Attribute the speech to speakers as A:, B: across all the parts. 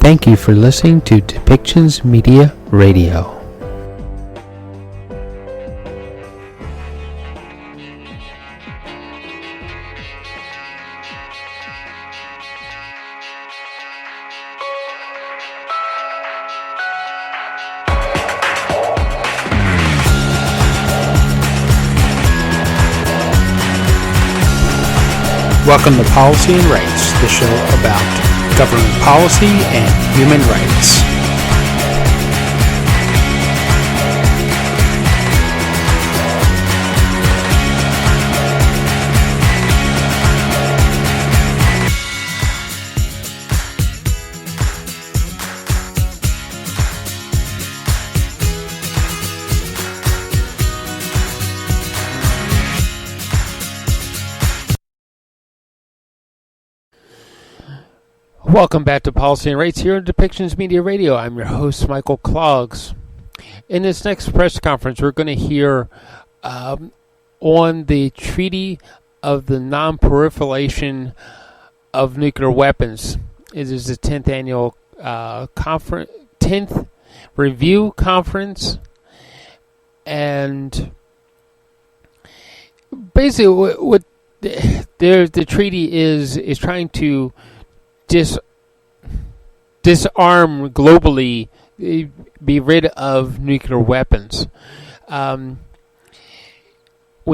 A: Thank you for listening to Depictions Media Radio. Welcome to Policy and Rights, the show about government policy and human rights. Welcome back to Policy and Rights here on Depictions Media Radio. I'm your host, Michael Clogs. In this next press conference, we're going to hear on the Treaty of the Non-Proliferation of Nuclear Weapons. It is the 10th annual 10th review conference, and basically what the treaty is trying to disarm globally, be rid of nuclear weapons. We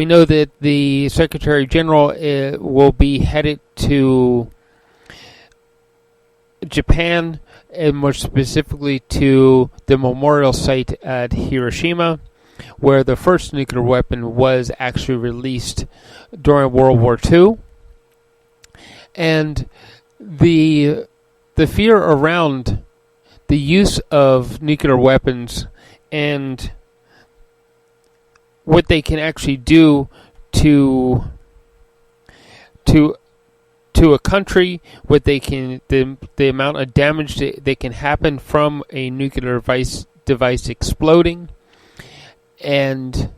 A: know that the Secretary General will be headed to Japan, and more specifically to the memorial site at Hiroshima, where the first nuclear weapon was actually released during World War II. And the fear around the use of nuclear weapons and what they can actually do to a country, what they can, the amount of damage that can happen from a nuclear device exploding, and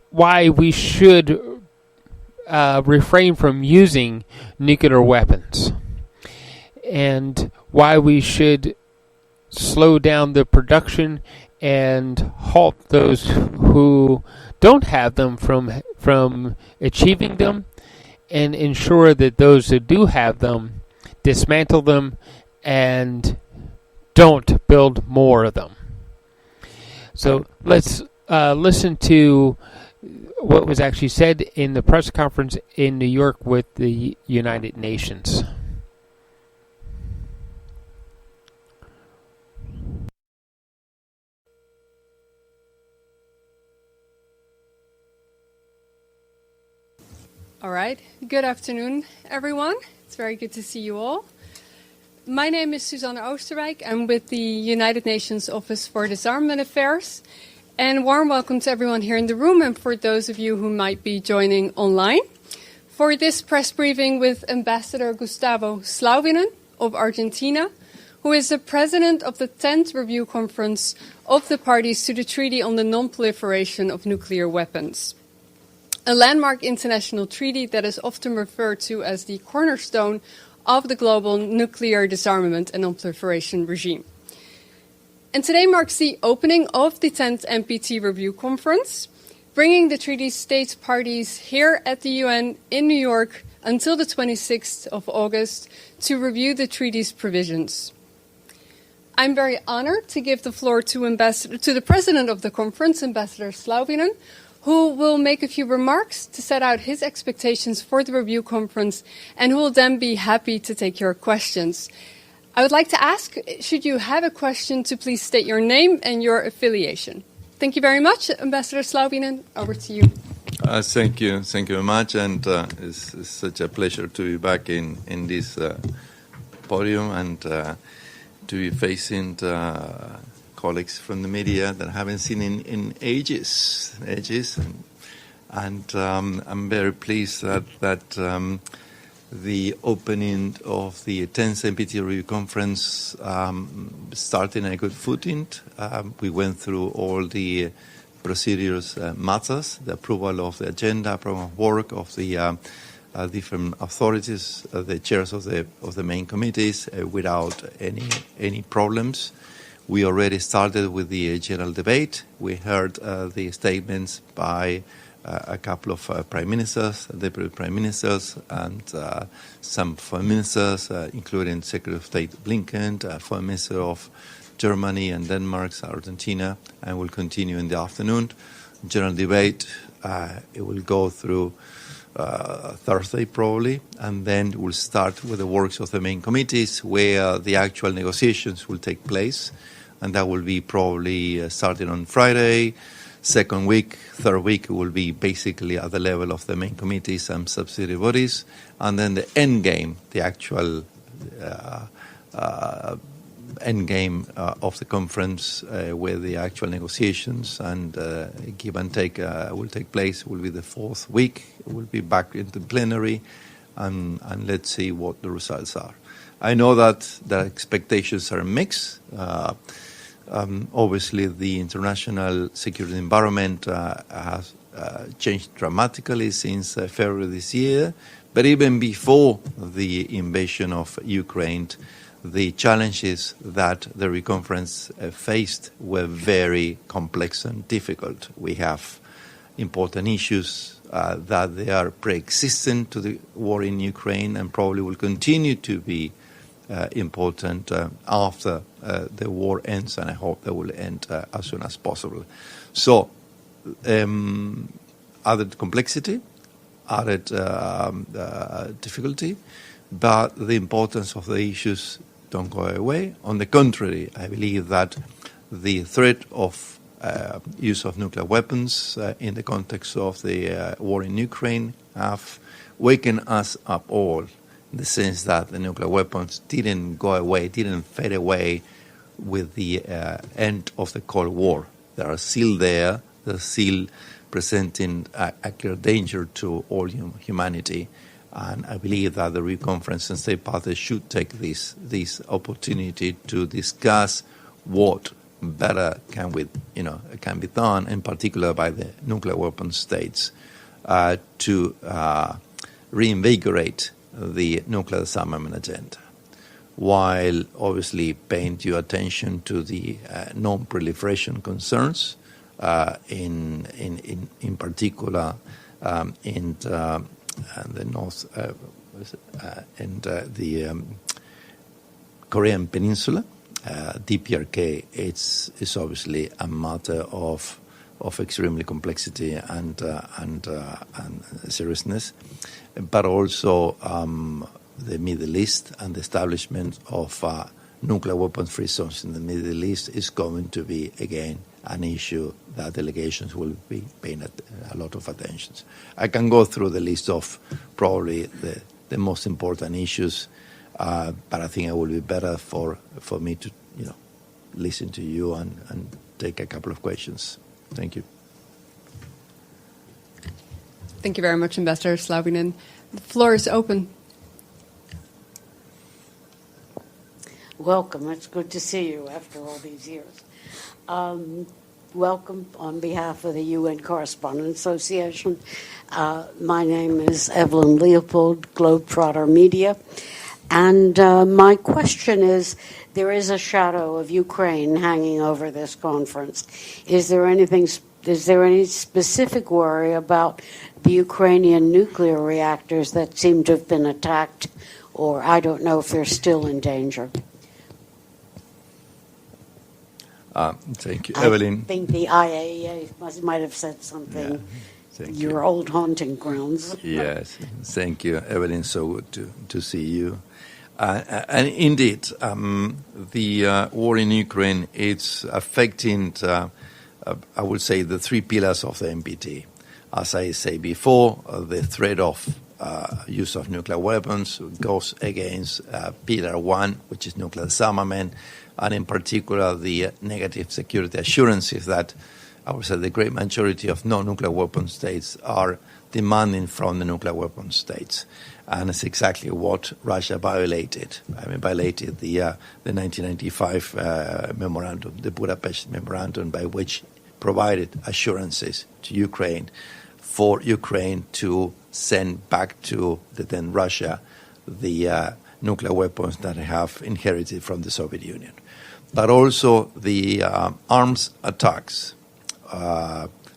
A: why we should refrain from using nuclear weapons, and why we should slow down the production and halt those who don't have them from achieving them, and ensure that those who do have them dismantle them and don't build more of them. So let's listen to what was actually said in the press conference in New York with the United Nations.
B: All right. Good afternoon, everyone. It's very good to see you all. My name is Suzanne Oosterwijk. I'm with the United Nations Office for Disarmament Affairs. And warm welcome to everyone here in the room and for those of you who might be joining online for this press briefing with Ambassador Gustavo Slauvinen of Argentina, who is the president of the 10th Review Conference of the parties to the Treaty on the Non-Proliferation of Nuclear Weapons, a landmark international treaty that is often referred to as the cornerstone of the global nuclear disarmament and non-proliferation regime. And today marks the opening of the 10th NPT Review Conference, bringing the treaty states parties here at the UN in New York until the 26th of August to review the treaty's provisions. I'm very honored to give the floor to the president of the conference, Ambassador Slauvinen, who will make a few remarks to set out his expectations for the review conference, and who will then be happy to take your questions. I would like to ask, should you have a question, to please state your name and your affiliation. Thank you very much, Ambassador Slauvinen. Over to you.
C: Thank you very much, and it's such a pleasure to be back in this podium and to be facing colleagues from the media that I haven't seen in ages, and I'm very pleased that the opening of the 10th NPT Review Conference started on a good footing. We went through all the procedures matters, the approval of the agenda, program of work of the different authorities, the chairs of the main committees, without any problems. We already started with the general debate. We heard the statements by a couple of prime ministers, deputy prime ministers, and some foreign ministers, including Secretary of State Blinken, foreign minister of Germany and Denmark, Argentina, and will continue in the afternoon. General debate, it will go through Thursday probably, and then we'll start with the works of the main committees where the actual negotiations will take place, and that will be probably starting on Friday. Second week, third week will be basically at the level of the main committees and subsidiary bodies, and then the end game, the actual end game of the conference where the actual negotiations and give and take will take place will be the fourth week. It will be back into plenary, and let's see what the results are. I know that the expectations are mixed. Obviously, the international security environment has changed dramatically since February this year, but even before the invasion of Ukraine, the challenges that the reconference faced were very complex and difficult. We have important issues that they are pre-existent to the war in Ukraine and probably will continue to be important after the war ends, and I hope they will end as soon as possible. So, added complexity, added difficulty, but the importance of the issues don't go away. On the contrary, I believe that the threat of use of nuclear weapons in the context of the war in Ukraine have waken us up all, in the sense that the nuclear weapons didn't go away, didn't fade away with the end of the Cold War. They are still there. They're still presenting a clear danger to all humanity. And I believe that the reconference and state parties should take this opportunity to discuss what better can be done, in particular by the nuclear weapon states, to reinvigorate the nuclear disarmament agenda, while obviously paying due attention to the non-proliferation concerns, in particular in the North and the Korean Peninsula. DPRK is obviously a matter of extremely complexity and seriousness, but also the Middle East and the establishment of nuclear weapons-free zones in the Middle East is going to be again an issue that delegations will be paying a lot of attention. I can go through the list of probably the most important issues, but I think it will be better for me to listen to you and take a couple of questions. Thank you.
B: Thank you very much, Ambassador Slauvinen. The floor is open.
D: Welcome. It's good to see you after all these years. Welcome on behalf of the UN Correspondents Association. My name is Evelyn Leopold, Globetrotter Media. And my question is, there is a shadow of Ukraine hanging over this conference. Is there any specific worry about the Ukrainian nuclear reactors that seem to have been attacked, or I don't know if they're still in danger?
C: Thank you, Evelyn.
D: I think the IAEA might have said something. Yeah, your old haunting grounds.
C: Yes, thank you, Evelyn. So good to see you. And indeed, the war in Ukraine, it's affecting, I would say, the three pillars of the NPT. As I say before, the threat of use of nuclear weapons goes against pillar one, which is nuclear disarmament, and in particular the negative security assurances that I would say the great majority of non-nuclear weapon states are demanding from the nuclear weapon states. And it's exactly what Russia violated. Violated the 1995 memorandum, the Budapest memorandum, by which provided assurances to Ukraine for Ukraine to send back to the then Russia the nuclear weapons that they have inherited from the Soviet Union. But also the arms attacks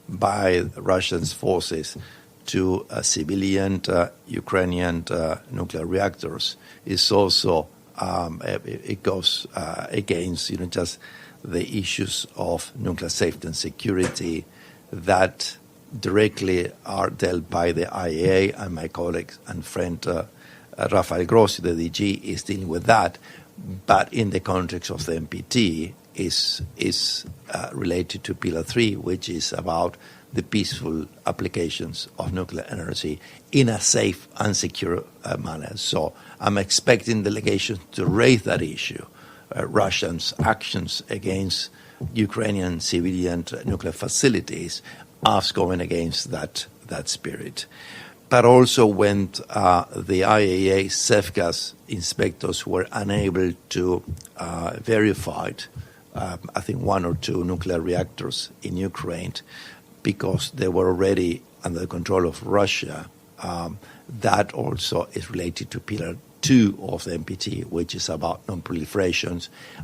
C: by Russian forces to civilian Ukrainian nuclear reactors is also it goes against just the issues of nuclear safety and security that directly are dealt by the IAEA, and my colleague and friend Rafael Grossi, the DG, is dealing with that. But in the context of the NPT is related to Pillar 3, which is about the peaceful applications of nuclear energy in a safe and secure manner. So I'm expecting delegations to raise that issue, Russians' actions against Ukrainian civilian nuclear facilities, as going against that spirit. But also when the IAEA safeguards inspectors were unable to verify, I think, 1 or 2 nuclear reactors in Ukraine because they were already under the control of Russia, that also is related to Pillar 2 of the NPT, which is about non-proliferation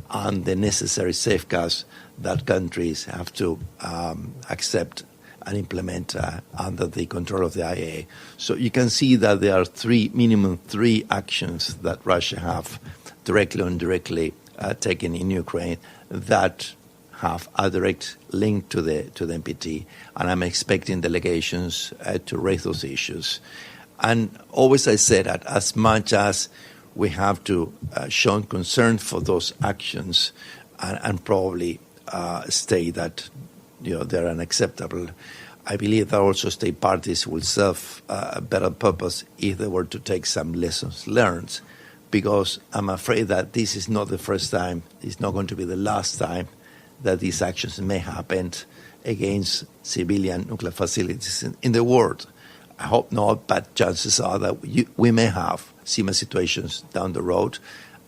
C: and the necessary safeguards that countries have to accept and implement under the control of the IAEA. So you can see that there are minimum three actions that Russia have directly or indirectly taken in Ukraine that have a direct link to the NPT, and I'm expecting delegations to raise those issues. And always I say that as much as we have to show concern for those actions and probably state that they're unacceptable, I believe that also state parties will serve a better purpose if they were to take some lessons learned, because I'm afraid that this is not the first time, it's not going to be the last time that these actions may happen against civilian nuclear facilities in the world. I hope not, but chances are that we may have similar situations down the road,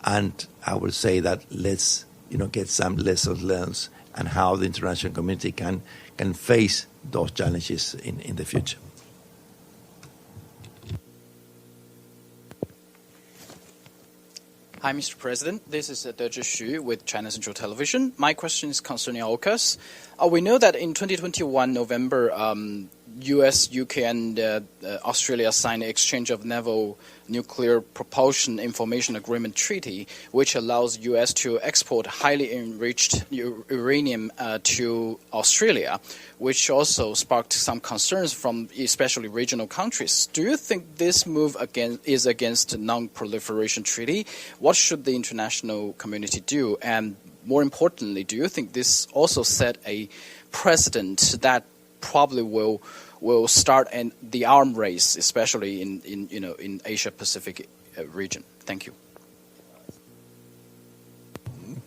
C: and I will say that let's get some lessons learned and how the international community can face those challenges in the future.
E: Hi, Mr. President. This is Deji Xu with China Central Television. My question is concerning AUKUS. We know that in 2021 November, U.S., UK, and Australia signed an Exchange of Naval Nuclear Propulsion Information Agreement Treaty, which allows U.S. to export highly enriched uranium to Australia, which also sparked some concerns from especially regional countries. Do you think this move is against the Non-Proliferation Treaty? What should the international community do? And more importantly, do you think this also set a precedent that probably will start the arms race, especially in Asia Pacific region? Thank you.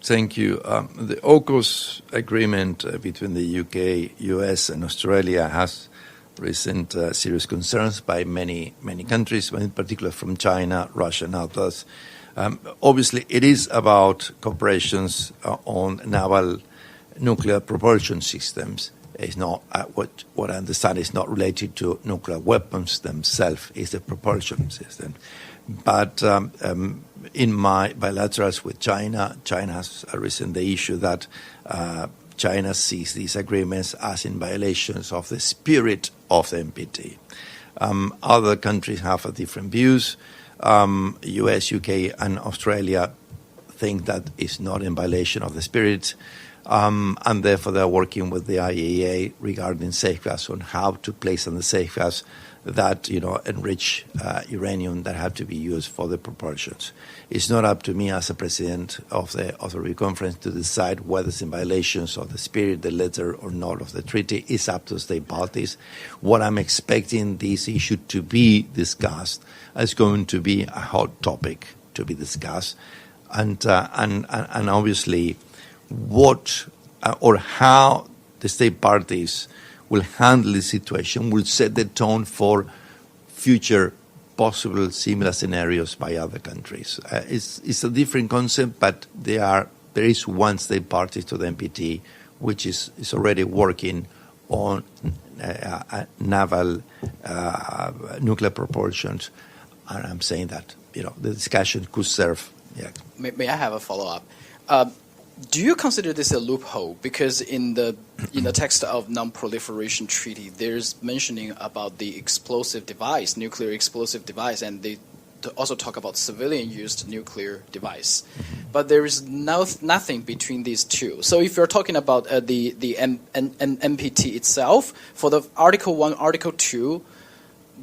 C: Thank you. The AUKUS agreement between the UK, US, and Australia has raised serious concerns by many countries, in particular from China, Russia, and others. Obviously, it is about cooperations on naval nuclear propulsion systems. It's not what I understand is not related to nuclear weapons themselves. It's a propulsion system. But in my bilaterals with China has arisen the issue that China sees these agreements as in violations of the spirit of the NPT. Other countries have different views. US, UK, and Australia think that it's not in violation of the spirit. And therefore they're working with the IAEA regarding safeguards on how to place on the safeguards that enrich uranium that have to be used for the propulsions. It's not up to me as a president of the review conference to decide whether it's in violations of the spirit, the letter, or not of the treaty. It's up to state parties. What I'm expecting this issue to be discussed is going to be a hot topic to be discussed, and obviously what or how the state parties will handle the situation will set the tone for future possible similar scenarios by other countries. It's a different concept, but there is one state party to the NPT which is already working on naval nuclear propulsions. And I'm saying that the discussion could serve. Yeah.
E: May I have a follow-up? Do you consider this a loophole? Because in the text of Non-Proliferation Treaty, there's mentioning about the explosive device, nuclear explosive device, and they also talk about civilian-used nuclear device. But there is nothing between these two. So if you're talking about the NPT itself, for the Article 1, Article 2,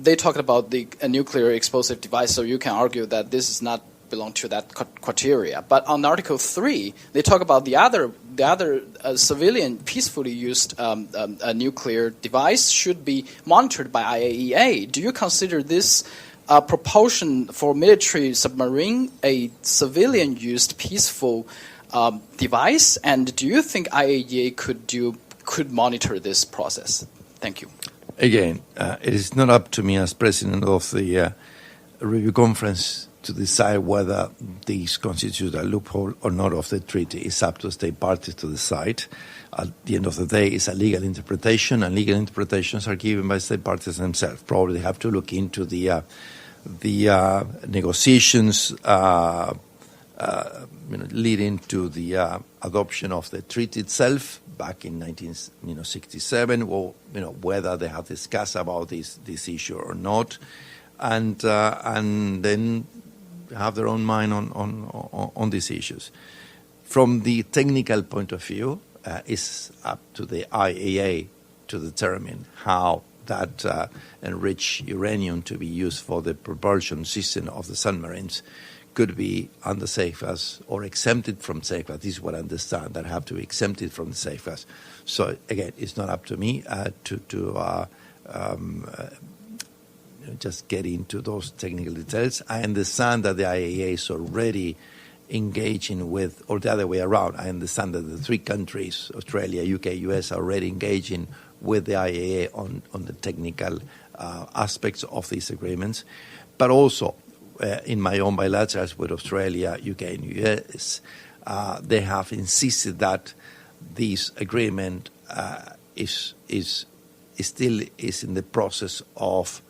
E: they talked about a nuclear explosive device, so you can argue that this is not belong to that criteria. But on Article 3, they talk about the other civilian peacefully used nuclear device should be monitored by IAEA. Do you consider this propulsion for military submarine a civilian used peaceful device? And do you think IAEA could monitor this process? Thank you.
C: Again, it is not up to me as president of the review conference to decide whether these constitute a loophole or not of the treaty. It's up to state parties to decide. At the end of the day, it's a legal interpretation, and legal interpretations are given by state parties themselves. Probably they have to look into the negotiations leading to the adoption of the treaty itself back in 1967, or whether they have discussed about this issue or not, and then have their own mind on these issues. From the technical point of view, it's up to the IAEA to determine how that enriched uranium to be used for the propulsion system of the submarines could be under safeguards or exempted from safeguards. This is what I understand, that have to be exempted from the safeguards. So again, it's not up to me to just get into those technical details. I understand that the IAEA is already engaging with, or the other way around, I understand that the three countries, Australia, UK, US, are already engaging with the IAEA on the technical aspects of these agreements. But also, in my own bilaterals with Australia, UK, and US, they have insisted that this agreement is still in the process of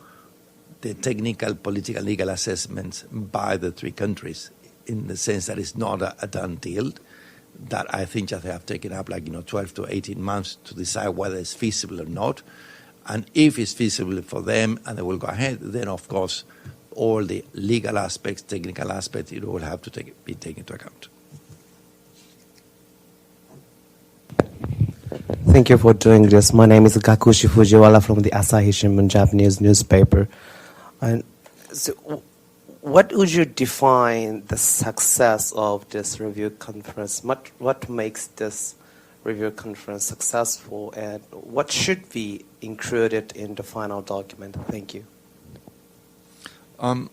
C: the technical, political, legal assessments by the three countries, in the sense that it's not a done deal, that I think that they have taken up 12 to 18 months to decide whether it's feasible or not. And if it's feasible for them and they will go ahead, then of course all the legal aspects, technical aspects, it will have to be taken into account.
F: Thank you for doing this. My name is Gakushi Fujiwara from the Asahi Shimbun Japanese newspaper. And so what would you define the success of this review conference? What makes this review conference successful, and what should be included in the final document? Thank you.
C: I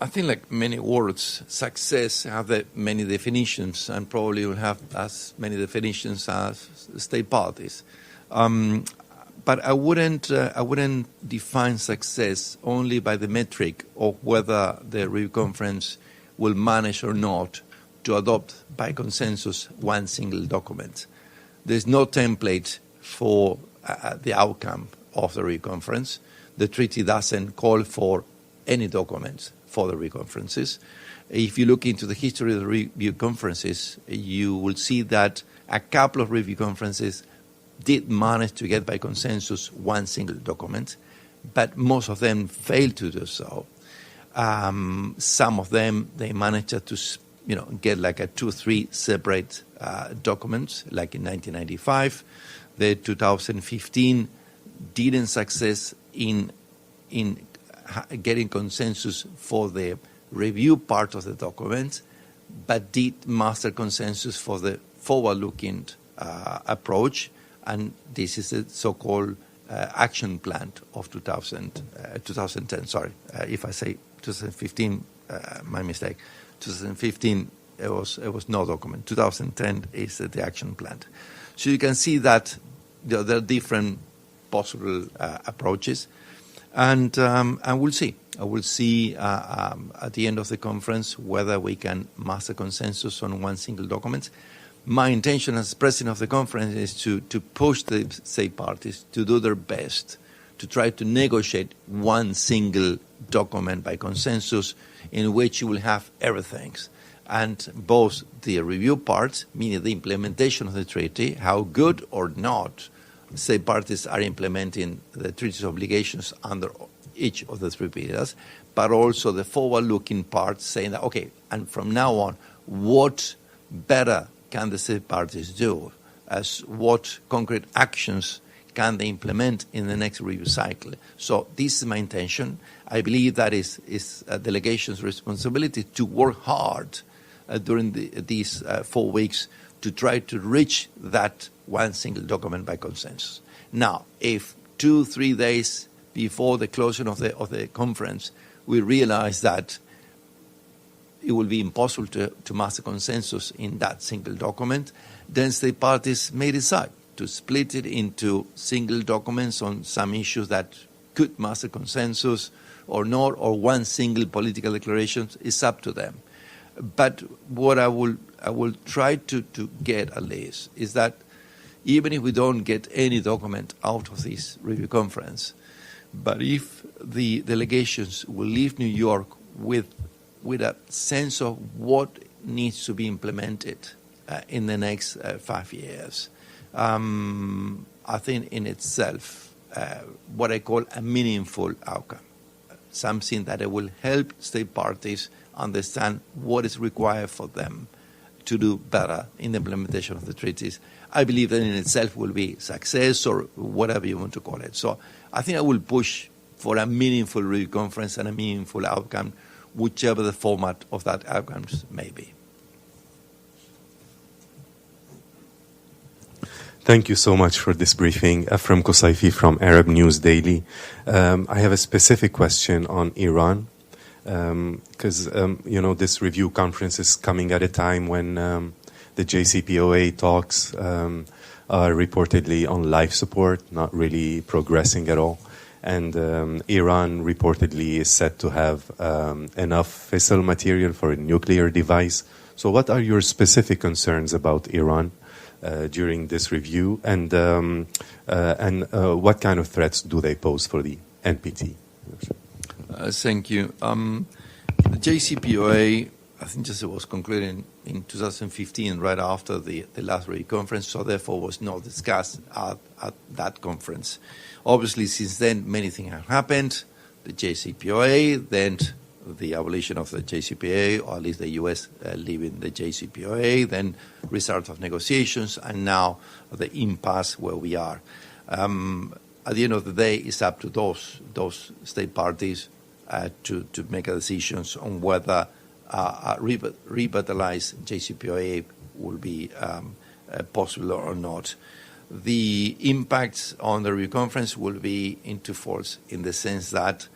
C: think, like many words, success have many definitions, and probably will have as many definitions as state parties. But I wouldn't define success only by the metric of whether the review conference will manage or not to adopt by consensus one single document. There's no template for the outcome of the review conference. The treaty doesn't call for any documents for the review conferences. If you look into the history of the review conferences, you will see that a couple of review conferences did manage to get by consensus one single document, but most of them failed to do so. Some of them, they managed to get like a 2-3 separate documents, like in 1995. The 2015 didn't success in getting consensus for the review part of the document, but did master consensus for the forward-looking approach, and this is the so-called action plan of 2010. Sorry, if I say 2015, my mistake. 2015, it was no document. 2010 is the action plan. So you can see that there are different possible approaches, and we'll see. I will see at the end of the conference whether we can master consensus on one single document. My intention as president of the conference is to push the state parties to do their best to try to negotiate one single document by consensus in which you will have everything. And both the review part, meaning the implementation of the treaty, how good or not state parties are implementing the treaty's obligations under each of the three pillars, but also the forward-looking part saying that, okay, and from now on, what better can the state parties do? As what concrete actions can they implement in the next review cycle? So this is my intention. I believe that is a delegation's responsibility to work hard during these 4 weeks to try to reach that one single document by consensus. Now, if 2-3 days before the closing of the conference, we realize that it will be impossible to master consensus in that single document, then state parties may decide to split it into single documents on some issues that could master consensus or not, or one single political declaration. Is up to them. But what I will try to get at least is that even if we don't get any document out of this review conference, but if the delegations will leave New York with a sense of what needs to be implemented in the next 5 years, I think in itself what I call a meaningful outcome, something that will help state parties understand what is required for them to do better in the implementation of the treaties. I believe that in itself will be success or whatever you want to call it. So I think I will push for a meaningful review conference and a meaningful outcome, whichever the format of that outcome may be.
G: Thank you so much for this briefing. Afram Qusayfi from Arab News Daily. I have a specific question on Iran, because this review conference is coming at a time when the JCPOA talks are reportedly on life support, not really progressing at all. And Iran reportedly is said to have enough fissile material for a nuclear device. So what are your specific concerns about Iran during this review, and what kind of threats do they pose for the NPT?
C: Thank you. The JCPOA, I think just it was concluded in 2015, right after the last review conference, so therefore was not discussed at that conference. Obviously, since then, many things have happened. The JCPOA, then the abolition of the JCPOA, or at least the U.S. Leaving the JCPOA, then restart of negotiations, and now the impasse where we are. At the end of the day, it's up to those state parties to make decisions on whether a revitalized JCPOA will be possible or not. The impacts on the review conference will be into force in the sense that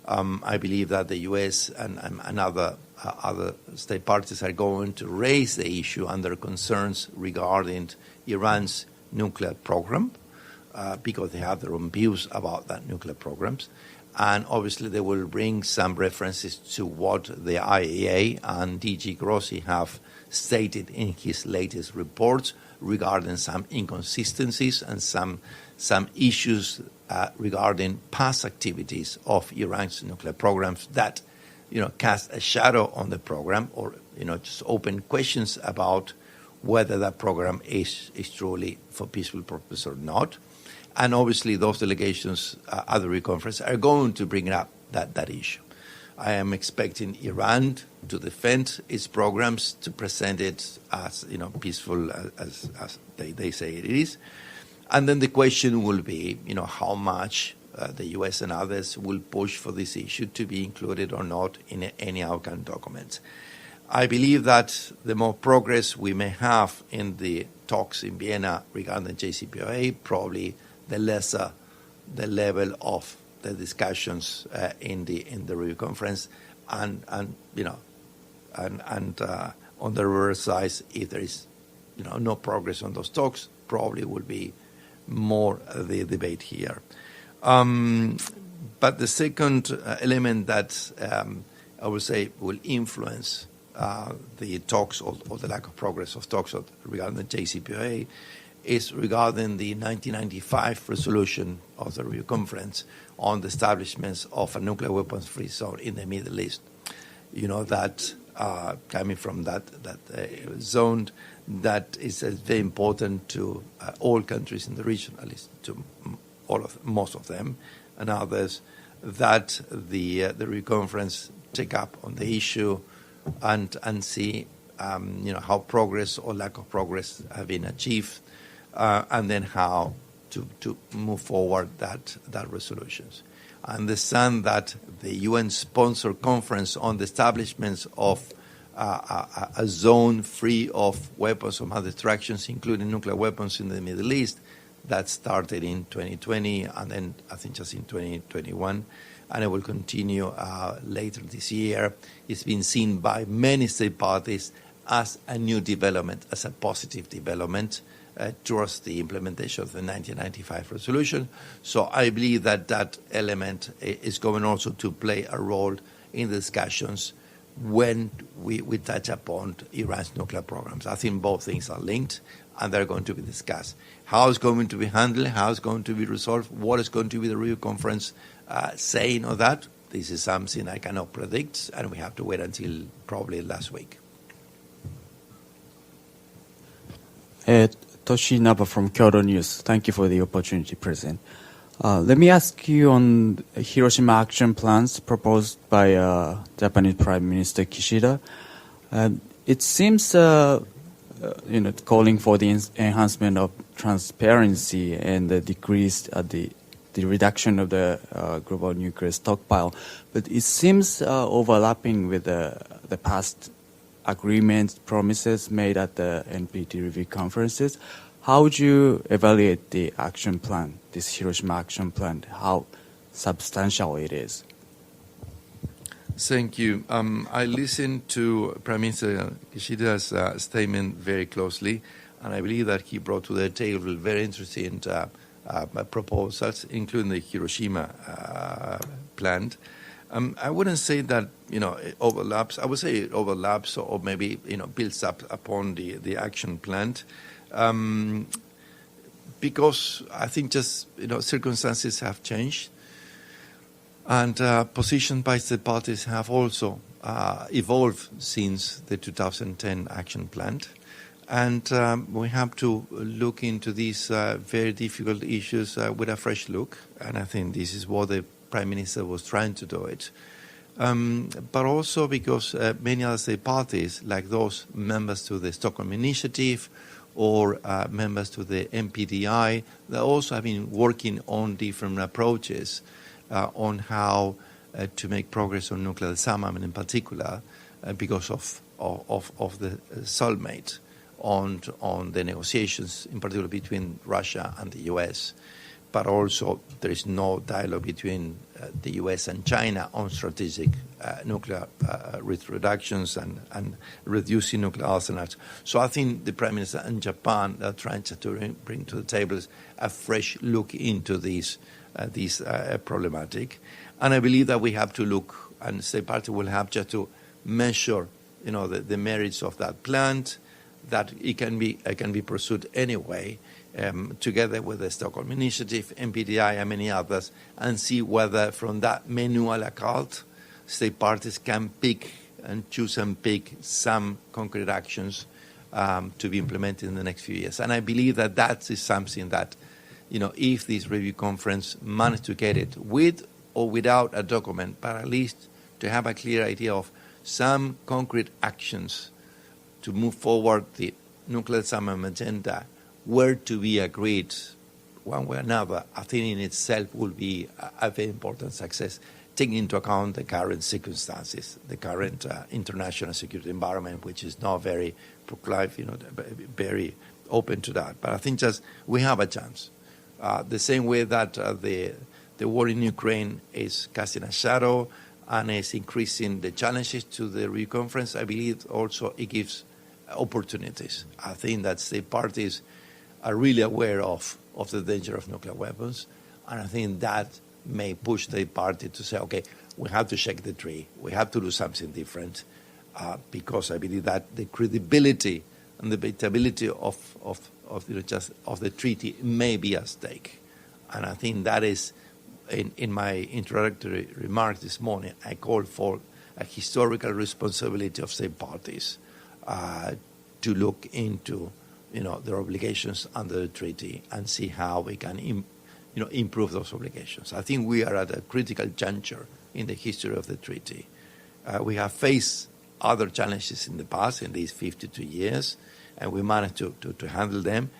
C: I believe that the U.S. and other state parties are going to raise the issue under concerns regarding Iran's nuclear program, because they have their own views about that nuclear programs. And obviously they will bring some references to what the IAEA and DG Grossi have stated in his latest reports regarding some inconsistencies and some issues regarding past activities of Iran's nuclear programs that, cast a shadow on the program, or, just open questions about whether that program is truly for peaceful purpose or not. And obviously those delegations at the conference are going to bring up that issue. I am expecting Iran to defend its programs, to present it as peaceful as they say it is. And then the question will be, how much the U.S. and others will push for this issue to be included or not in any outcome document. I believe that the more progress we may have in the talks in Vienna regarding the JCPOA, probably the lesser the level of the discussions in the review conference, and on the reverse side, if there is no progress on those talks, probably will be more the debate here. But the second element that I would say will influence the talks or the lack of progress of talks regarding the JCPOA is regarding the 1995 resolution of the Review Conference on the establishment of a nuclear weapons-free zone in the Middle East. You know that coming from that zone, that is very important to all countries in the region, at least to most of them, and others, that the Review Conference take up on the issue and see how progress or lack of progress have been achieved, and then how to move forward that resolutions. I understand that the UN-sponsored conference on the establishment of a zone free of weapons of mass destruction, including nuclear weapons in the Middle East, that started in 2020 and then I think just in 2021, and it will continue later this year. It's been seen by many state parties as a new development, as a positive development towards the implementation of the 1995 resolution. So I believe that element is going also to play a role in the discussions when we touch upon Iran's nuclear programs. I think both things are linked and they're going to be discussed. How it's going to be handled, how it's going to be resolved, what is going to be the Review Conference saying on that, this is something I cannot predict, and we have to wait until probably last week.
H: Toshi Naba from Kyoto News. Thank you for the opportunity to present. Let me ask you on Hiroshima action plans proposed by Japanese Prime Minister Kishida. It seems, calling for the enhancement of transparency and the the reduction of the global nuclear stockpile, but it seems overlapping with the past agreements, promises made at the NPT review conferences. How would you evaluate the action plan, this Hiroshima action plan, how substantial it is?
C: Thank you. I listened to Prime Minister Kishida's statement very closely, and I believe that he brought to the table very interesting proposals, including the Hiroshima plan. I wouldn't say that it overlaps. I would say it overlaps, or maybe builds up upon the action plan, because I think just circumstances have changed, and positions by the parties have also evolved since the 2010 action plan. And we have to look into these very difficult issues with a fresh look. And I think this is what the Prime Minister was trying to do it. But also because many other state parties, like those members to the Stockholm Initiative or members to the NPDI, they also have been working on different approaches on how to make progress on nuclear disarmament in particular, because of the stalemate on the negotiations, in particular between Russia and the US. But also there is no dialogue between the US and China on strategic nuclear risk reductions and reducing nuclear arsenals. So I think the Prime Minister and Japan are trying to bring to the table a fresh look into this problematic. And I believe that we have to look, and the state party will have just to measure the merits of that plan, that it can be pursued anyway, together with the Stockholm Initiative, NPDI, and many others, and see whether from that menu a la carte, state parties can pick and choose and pick some concrete actions to be implemented in the next few years. And I believe that is something that, if this review conference managed to get it with or without a document, but at least to have a clear idea of some concrete actions to move forward the nuclear disarmament agenda were to be agreed one way or another, I think in itself will be a very important success, taking into account the current circumstances, the current international security environment, which is not very proclive, very open to that. But I think just we have a chance. The same way that the war in Ukraine is casting a shadow and is increasing the challenges to the review conference, I believe also it gives opportunities. I think that state parties are really aware of the danger of nuclear weapons, and I think that may push the party to say, okay, we have to shake the tree, we have to do something different, because I believe that the credibility and the debatability of of the treaty may be at stake. And I think that is, in my introductory remarks this morning, I called for a historical responsibility of state parties to look into their obligations under the treaty and see how we can improve those obligations. I think we are at a critical juncture in the history of the treaty. We have faced other challenges in the past, in these 52 years, and we managed to handle them.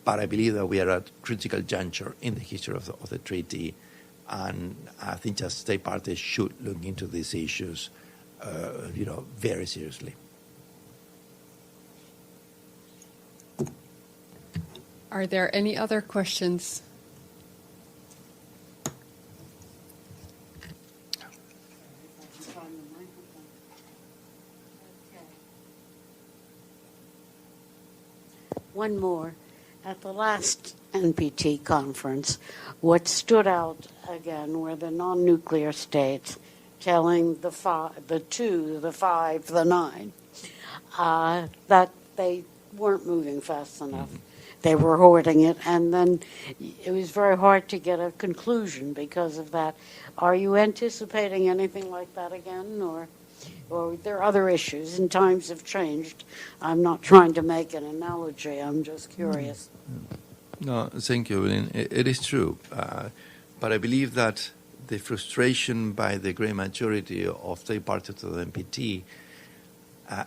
C: But I believe that we are at a critical juncture in the history of the treaty, and I think just state parties should look into these issues, very seriously.
B: Are there any other questions?
D: One more. At the last NPT conference, what stood out again were the non-nuclear states telling the 2, the 5, the 9, that they weren't moving fast enough. They were hoarding it, and then it was very hard to get a conclusion because of that. Are you anticipating anything like that again, or there are other issues, and times have changed? I'm not trying to make an analogy. I'm just curious.
C: No, thank you, Evelyn. It is true. But I believe that the frustration by the great majority of state parties to the NPT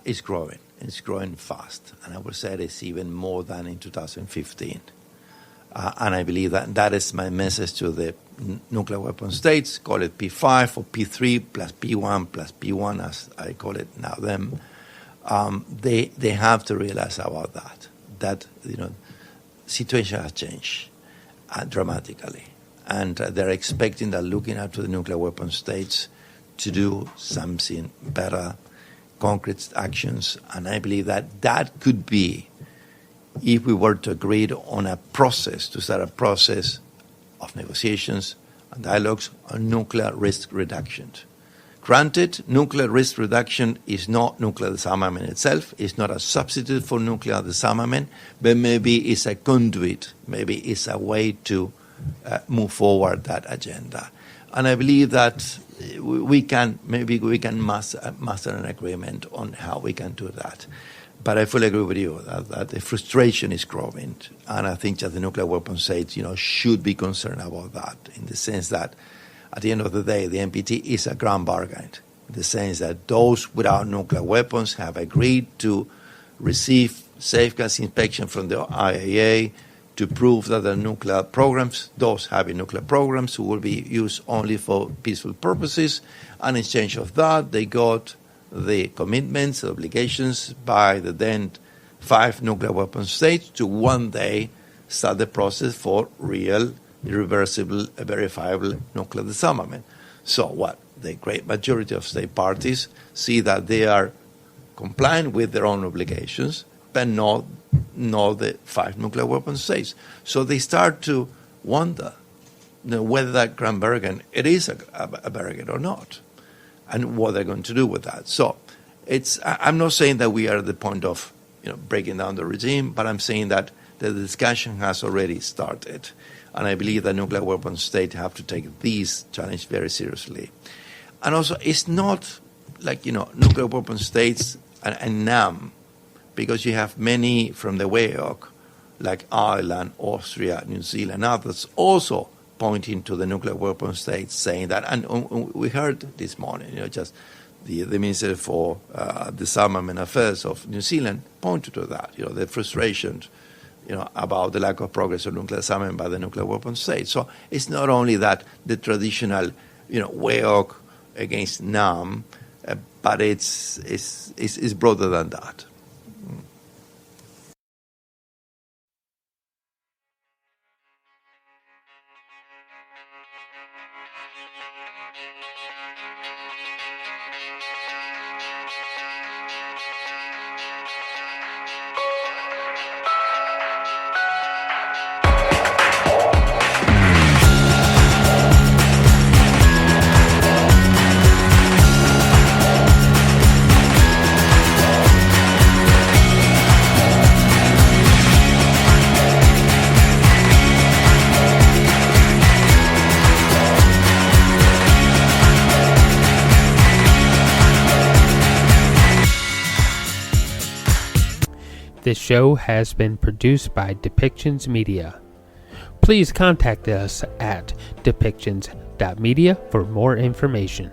C: is growing. It's growing fast. And I would say it's even more than in 2015. And I believe that is my message to the nuclear weapon states, call it P5 or P3 plus P1, as I call it now them. They have to realize about that situation has changed dramatically. And they're expecting that, looking out to the nuclear weapon states to do something better, concrete actions. And I believe that could be, if we were to agree on a process, to start a process of negotiations and dialogues on nuclear risk reduction. Granted, nuclear risk reduction is not nuclear disarmament itself, it's not a substitute for nuclear disarmament, but maybe it's a conduit, maybe it's a way to move forward that agenda. And I believe that we can master an agreement on how we can do that. But I fully agree with you that the frustration is growing, and I think that the nuclear weapon states, should be concerned about that, in the sense that at the end of the day, the NPT is a grand bargain, in the sense that those without nuclear weapons have agreed to receive safeguards inspection from the IAEA to prove that the nuclear programs, those having nuclear programs, will be used only for peaceful purposes. And in exchange of that, they got the commitments, the obligations by the then 5 nuclear weapon states to one day start the process for real, irreversible, verifiable nuclear disarmament. So what? The great majority of state parties see that they are complying with their own obligations, but not the 5 nuclear weapon states. So they start to wonder whether that grand bargain, it is a bargain or not, and what they're going to do with that. So I'm not saying that we are at the point of breaking down the regime, but I'm saying that the discussion has already started. And I believe that nuclear weapon states have to take this challenge very seriously. And also, it's not like, nuclear weapon states and NAM, because you have many from the WEOC, like Ireland, Austria, New Zealand, others, also pointing to the nuclear weapon states, saying that, and we heard this morning, just the Minister for Disarmament Affairs of New Zealand pointed to that, the frustration, about the lack of progress on nuclear disarmament by the nuclear weapon states. So it's not only that the traditional, WEOC against NAM, but it's broader than that.
A: This show has been produced by Depictions Media. Please contact us at depictions.media for more information.